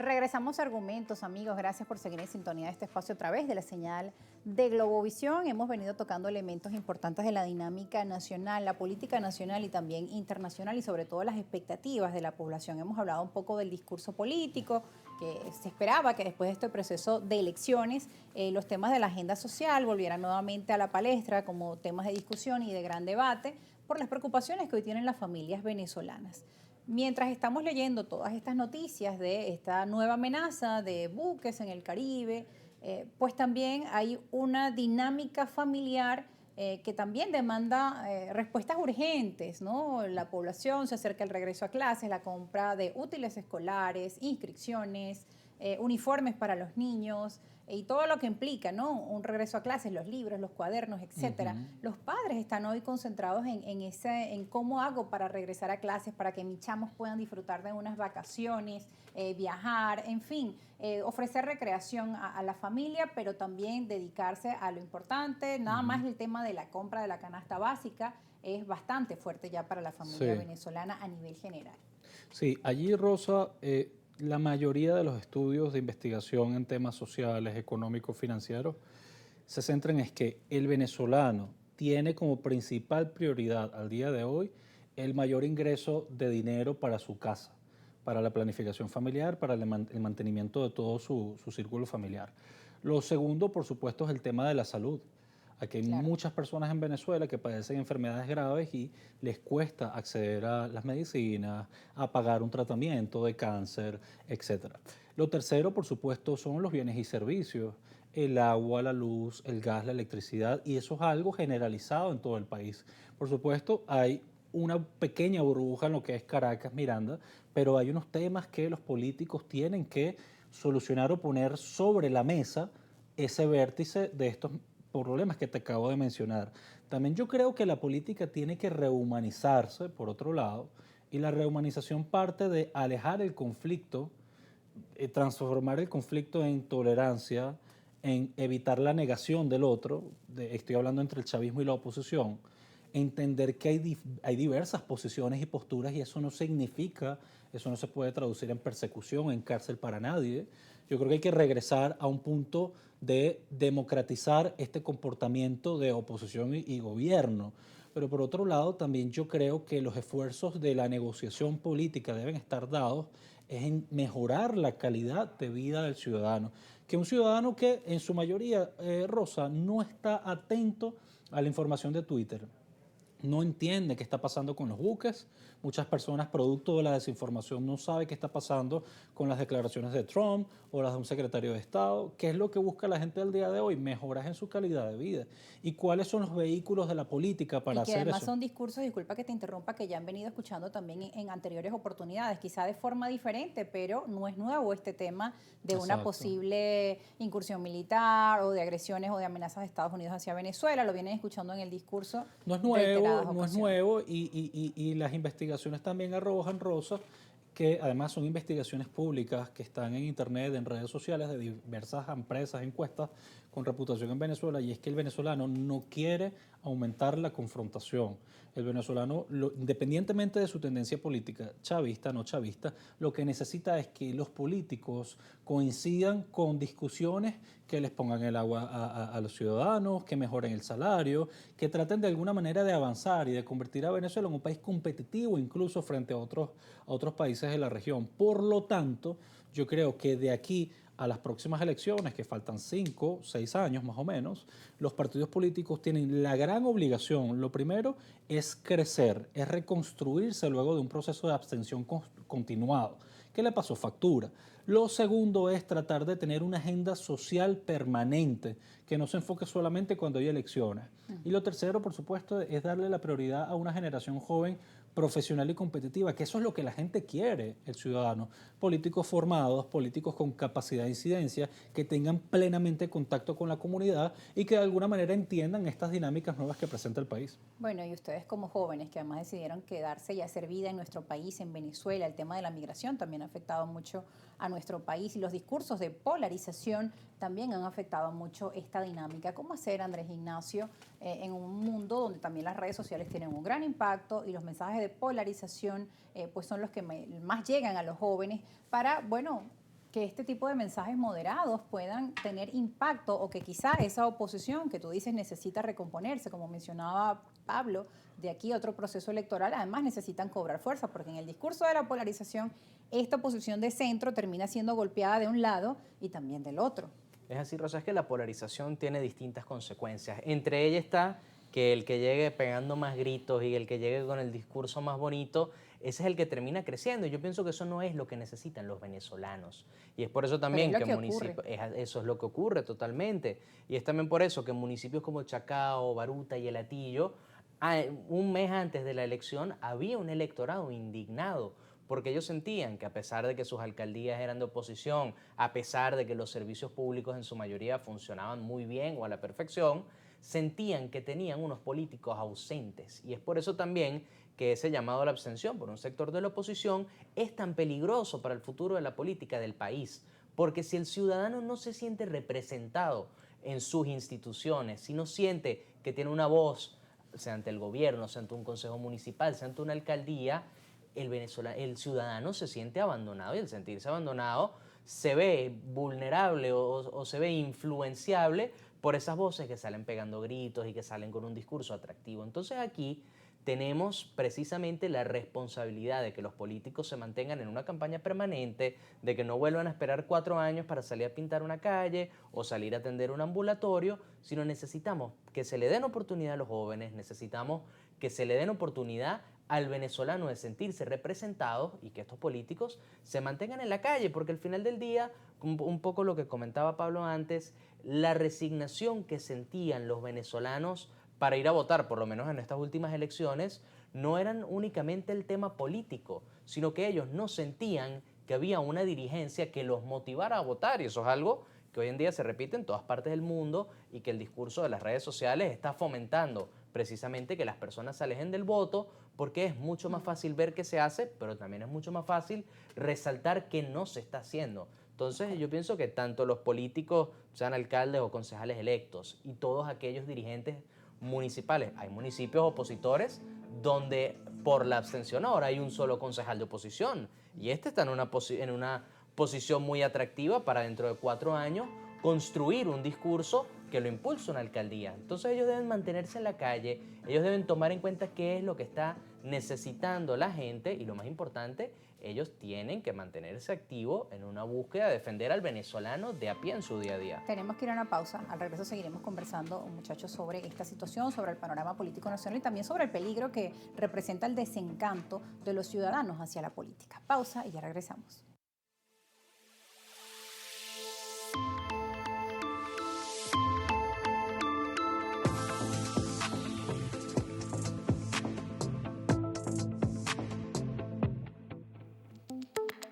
Regresamos a Argumentos, amigos. Gracias por seguir en sintonía de este espacio a través de la señal de Globovisión. Hemos venido tocando elementos importantes de la dinámica nacional, la política nacional y también internacional y sobre todo las expectativas de la población. Hemos hablado un poco del discurso político, que se esperaba que después de este proceso de elecciones los temas de la agenda social volvieran nuevamente a la palestra como temas de discusión y de gran debate por las preocupaciones que hoy tienen las familias venezolanas. Mientras estamos leyendo todas estas noticias de esta nueva amenaza de buques en el Caribe, pues también hay una dinámica familiar que también demanda respuestas urgentes, ¿no? La población se acerca al regreso a clases, la compra de útiles escolares, inscripciones, uniformes para los niños y todo lo que implica, ¿no? Un regreso a clases, los libros, los cuadernos, etcétera. Los padres están hoy concentrados en cómo hago para regresar a clases, para que mis chamos puedan disfrutar de unas vacaciones, viajar, en fin, ofrecer recreación a la familia, pero también dedicarse a lo importante. Nada más el tema de la compra de la canasta básica es bastante fuerte ya para la familia venezolana a nivel general. Sí, allí, Rosa, la mayoría de los estudios de investigación en temas sociales, económicos, financieros, se centran en que el venezolano tiene como principal prioridad al día de hoy el mayor ingreso de dinero para su casa, para la planificación familiar, para el mantenimiento de todo su círculo familiar. Lo segundo, por supuesto, es el tema de la salud. Aquí hay Claro. muchas personas en Venezuela que padecen enfermedades graves y les cuesta acceder a las medicinas, a pagar un tratamiento de cáncer, etcétera. Lo tercero, por supuesto, son los bienes y servicios, el agua, la luz, el gas, la electricidad, y eso es algo generalizado en todo el país. Por supuesto, hay una pequeña burbuja en lo que es Caracas, Miranda, pero hay unos temas que los políticos tienen que solucionar o poner sobre la mesa ese vértice de estos problemas que te acabo de mencionar. También yo creo que la política tiene que rehumanizarse, por otro lado, y la rehumanización parte de alejar el conflicto, transformar el conflicto en tolerancia, en evitar la negación del otro, estoy hablando entre el chavismo y la oposición, entender que hay diversas posiciones y posturas y eso no significa, eso no se puede traducir en persecución, en cárcel para nadie. Yo creo que hay que regresar a un punto de democratizar este comportamiento de oposición y gobierno. Pero por otro lado, también yo creo que los esfuerzos de la negociación política deben estar dados en mejorar la calidad de vida del ciudadano. Que un ciudadano que en su mayoría, Rosa, no está atento a la información de Twitter, no entiende qué está pasando con los buques. Muchas personas, producto de la desinformación, no saben qué está pasando con las declaraciones de Trump o las de un secretario de Estado. ¿Qué es lo que busca la gente al día de hoy? Mejoras en su calidad de vida. ¿Y cuáles son los vehículos de la política Y para que hacer además eso? son discursos, disculpa que te interrumpa, que ya han venido escuchando también en anteriores oportunidades, quizá de forma diferente, pero no es nuevo este tema de una Exacto. posible incursión militar o de agresiones o de amenazas de Estados Unidos hacia Venezuela. Lo vienen escuchando en el discurso No es nuevo, reiteradas no es ocasiones. nuevo y las investigaciones también arrojan, Rosa, que además son investigaciones públicas que están en internet, en redes sociales de diversas empresas, encuestas con reputación en Venezuela, y es que el venezolano no quiere aumentar la confrontación. El venezolano, independientemente de su tendencia política, chavista, no chavista, lo que necesita es que los políticos coincidan con discusiones que les pongan el agua a los ciudadanos, que mejoren el salario, que traten de alguna manera de avanzar y de convertir a Venezuela en un país competitivo incluso frente a otros países de la región. Por lo tanto, yo creo que de aquí a las próximas elecciones, que faltan 5, 6 años más o menos, los partidos políticos tienen la gran obligación, lo primero, es crecer, es reconstruirse luego de un proceso de abstención continuado. ¿Qué le pasó? Factura. Lo segundo es tratar de tener una agenda social permanente, que no se enfoque solamente cuando hay elecciones. Y lo tercero, por supuesto, es darle la prioridad a una generación joven profesional y competitiva, que eso es lo que la gente quiere, el ciudadano. Políticos formados, políticos con capacidad de incidencia, que tengan plenamente contacto con la comunidad y que de alguna manera entiendan estas dinámicas nuevas que presenta el país. Bueno, y ustedes como jóvenes que además decidieron quedarse y hacer vida en nuestro país, en Venezuela, el tema de la migración también ha afectado mucho a nuestro país y los discursos de polarización también han afectado mucho esta dinámica. ¿Cómo hacer, Andrés Ignacio, en un mundo donde también las redes sociales tienen un gran impacto y los mensajes de polarización pues son los que más llegan a los jóvenes para, bueno, que este tipo de mensajes moderados puedan tener impacto o que quizá esa oposición que tú dices necesita recomponerse, como mencionaba Pablo, de aquí a otro proceso electoral, además necesitan cobrar fuerza, porque en el discurso de la polarización, esta oposición de centro termina siendo golpeada de un lado y también del otro. Es así, Rosa, es que la polarización tiene distintas consecuencias. Entre ellas está que el que llegue pegando más gritos y el que llegue con el discurso más bonito, ese es el que termina creciendo. Y yo pienso que eso no es lo que necesitan los venezolanos. Y es por eso también Pero es que lo que ocurre. eso es lo que ocurre totalmente. Y es también por eso que en municipios como Chacao, Baruta y El Hatillo, un mes antes de la elección había un electorado indignado porque ellos sentían que a pesar de que sus alcaldías eran de oposición, a pesar de que los servicios públicos en su mayoría funcionaban muy bien o a la perfección, sentían que tenían unos políticos ausentes. Y es por eso también que ese llamado a la abstención por un sector de la oposición es tan peligroso para el futuro de la política del país. Porque si el ciudadano no se siente representado en sus instituciones, si no siente que tiene una voz, sea ante el gobierno, sea ante un consejo municipal, sea ante una alcaldía, el ciudadano se siente abandonado y al sentirse abandonado se ve vulnerable o se ve influenciable por esas voces que salen pegando gritos y que salen con un discurso atractivo. Entonces aquí tenemos precisamente la responsabilidad de que los políticos se mantengan en una campaña permanente, de que no vuelvan a esperar 4 años para salir a pintar una calle o salir a atender un ambulatorio, sino necesitamos que se le den oportunidad a los jóvenes, necesitamos que se le den oportunidad al venezolano de sentirse representado y que estos políticos se mantengan en la calle, porque al final del día, un poco lo que comentaba Pablo antes, la resignación que sentían los venezolanos para ir a votar, por lo menos en estas últimas elecciones, no eran únicamente el tema político, sino que ellos no sentían que había una dirigencia que los motivara a votar, y eso es algo que hoy en día se repite en todas partes del mundo y que el discurso de las redes sociales está fomentando precisamente que las personas se alejen del voto porque es mucho más fácil ver qué se hace, pero también es mucho más fácil resaltar qué no se está haciendo. Entonces yo pienso que tanto los políticos, sean alcaldes o concejales electos, y todos aquellos dirigentes municipales, hay municipios opositores donde por la abstención ahora hay un solo concejal de oposición y este está en una posición muy atractiva para dentro de 4 años construir un discurso que lo impulse una alcaldía. Entonces ellos deben mantenerse en la calle, ellos deben tomar en cuenta qué es lo que está necesitando la gente y lo más importante, ellos tienen que mantenerse activos en una búsqueda de defender al venezolano de a pie en su día a día. Tenemos que ir a una pausa. Al regreso seguiremos conversando, muchachos, sobre esta situación, sobre el panorama político nacional y también sobre el peligro que representa el desencanto de los ciudadanos hacia la política. Pausa y ya regresamos.